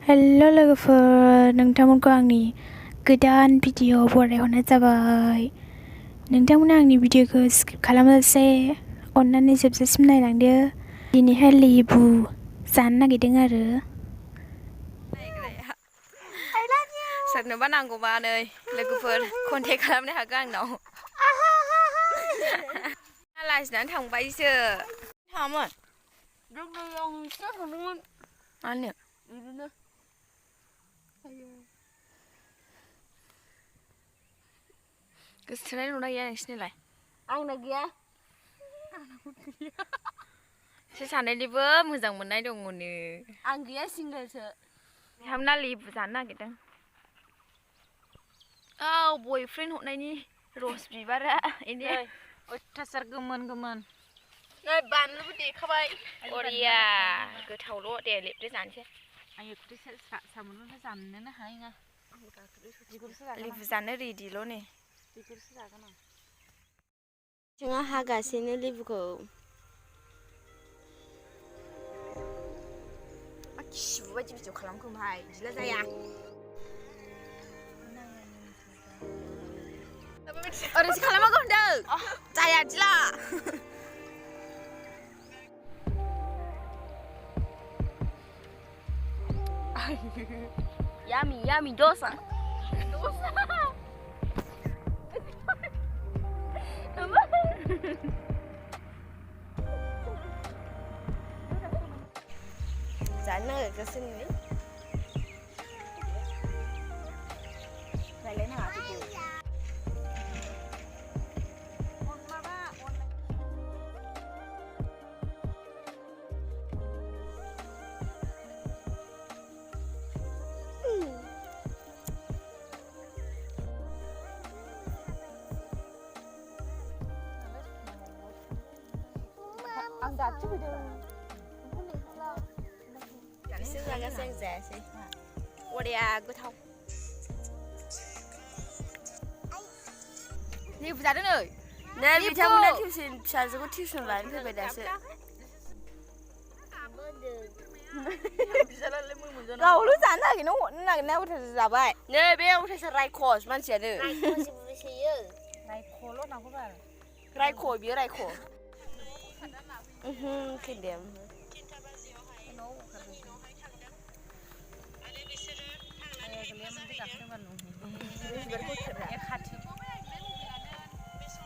हेल' लोगोफोर, नोंथांमोनखौ आंनि गोदान भिडिअ बरायहरनाय जाबाय। नोंथांमोना आंनि भिडिअखौ स्किप खालामाजासे अननानै जोबजासिम नायलांदो। दिनैहाय लेबु जानो नागिरदों आरो सोरनोबा नांगौबा नै लोगोफोर कन्टेक्ट खालामनो हागोन आंनाव। लाजिनानै थांबायसो थाङामोन आं नोंसिनाव थांदोंमोन। मानो बिदिनो गोसोथोनाय दंना गैया नोंसिनिलाय? आंना गैया। एसे सानैनिबो मोजां मोननाय दङनो। आं गैया, सिंगोलसो। बिहामना लेबु जानो नागिरदों। औ बयफ्रेन्ड हरनायनि रस बिबारा इने अयथासार गोमोन गोमोन। नै बानलुबो देखाबाय। बरिया गोथावल' दे लेबदो जानोसै। आं एखुदै साम'नोथ' जानोनो हानाय नङा। लेबु जानो रेडिल' नै। बिगुरसो जागोन आं। जोंहा हागासिनो लेबुखौ। मा खिबु बायदि भिडिअ खालामखोहाय, बिदिला जाया। ओरैसो खालामनांगौ होनदों, जाया बिदिला। Yummy, yummy dosa. Dosa. जानो नागिरगासिनो नै। रायलायनाङा बेखौ। आं दासो फैदों। बिसोर जागासै आं जायासै। बरिया गोथाव। लेबु जादों नै। नै बिथांमोना फिसाजोखौ टिउसन लानो फैबाय दासो। गावल' जानो नागिरनो हरनो नागिरनाया अयथासार जाबाय। नै बे अयथासार रायखस मानसियानो। रायख'ल' नांगौ बाल। रायख' बियो रायख'। खोनदेम।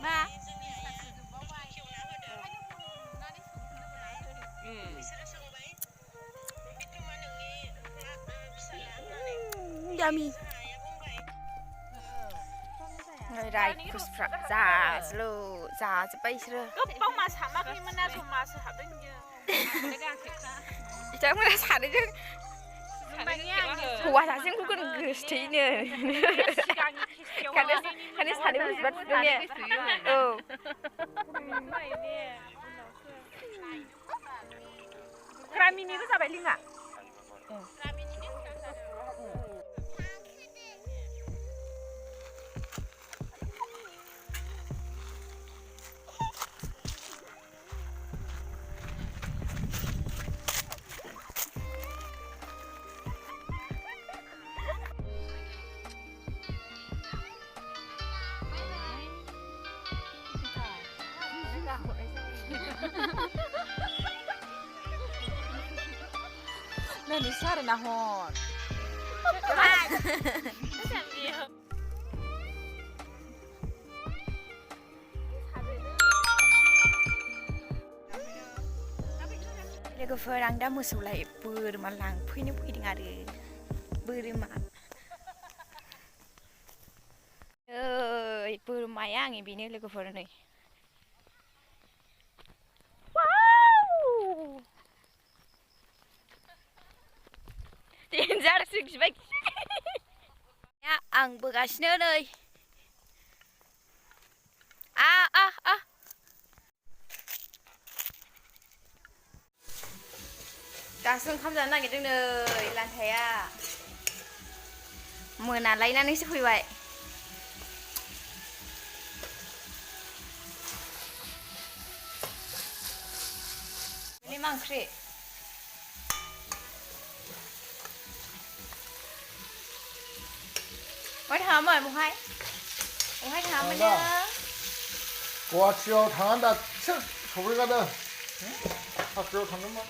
मा? यामि। रायखसफ्रा जाजोब्बाय बिसोरो। गोबाव मास हाबाखैमोन ना जमासो हाबदों बियो। बिथांमोना सानैजों हौवा सासेखौ गोसोथोयोनो। खालि सानैबो बिबार थुदों ने? औ। गामिनिबो जाबाय लिंआ। Nah, di sana nahon. Logoफोर आं दा मोसौलाय बोरमा लांफैनो फैदों आरो बोरमा बोरमाया आंनि बेनो लोगोफोर नै देनजारसो गिबाय आं बोगासिनो नै दासो ओंखाम जानो नागिरदों नै लान्थाया मोनालायनानैसो फैबाय मा ओंख्रि बहाय थाङामोन बहाय थाङामोन नो गुवाहाटियाव थांनानै दासो सफैगारदों साख्रियाव थांदोंमोन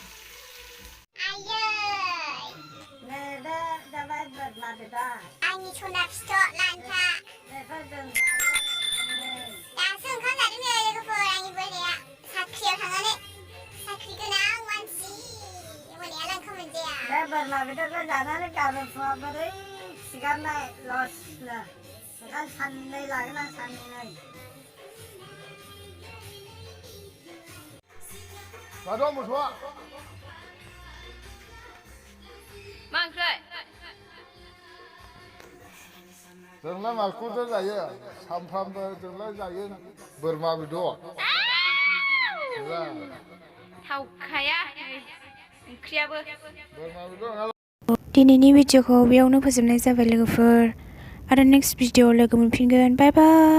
आंनि सना फिथ' लान्था दासो ओंखाम जादों नै लोगोफोर आंनि बोराया साख्रियाव थांनानै साख्रि गोनां मानसि बोरायालाय ओंखाम मोनजाया बे बोरमा बेदरखौ जानानै गाबोन फुङाव बोरै सिगारनाय लसनो ओंखाम साननै लागोन आं साननै मादों मोसौआ मा ओंख्रै जोंलाय माखौथो जायो सामफ्रामबो जोंलाय जायो बोरमा बेदर थावखाया ओंख्रियाबो बोरमा बेदर दिनैनि भिडिअखौ बेयावनो फोजोबनाय जाबाय लोगोफोर आरो नेक्स्ट भिडिअ लोगो मोनफिनगोन बाय बाय